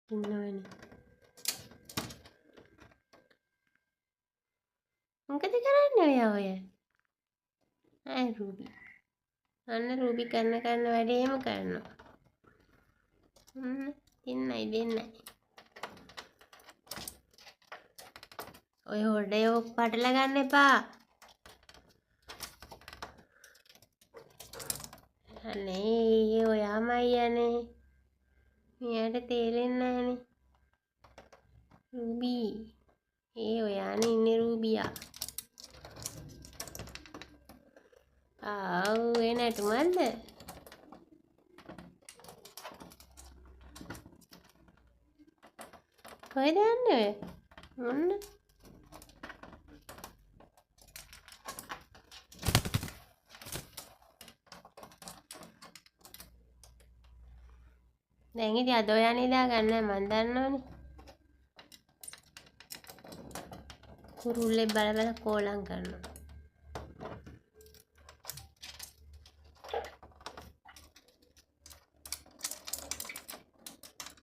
ඉන්නවනේ. මොකද කරන්නේ ඔය? ආයි රූබි. අන්න රූබි කරන වැඩේම කරනවා. දෙන්නයි. ඔය හොඩේ පටල ගන්න එපා. අනේ ඔයාමයි යන්නේ. මෙයාට තේරෙන්නේ නැහනේ. රූබි. ඔයානේ ඉන්නේ රූබියා. ආව් ඒ නැටුමක්ද? කොහෙද යන්නේ? මොන්න? දැන් ඉතින් අද ඔයා නිදා ගන්න මන් දන්නවනේ. කුරුල්ලේ බල බල කෝලම් කරනවා.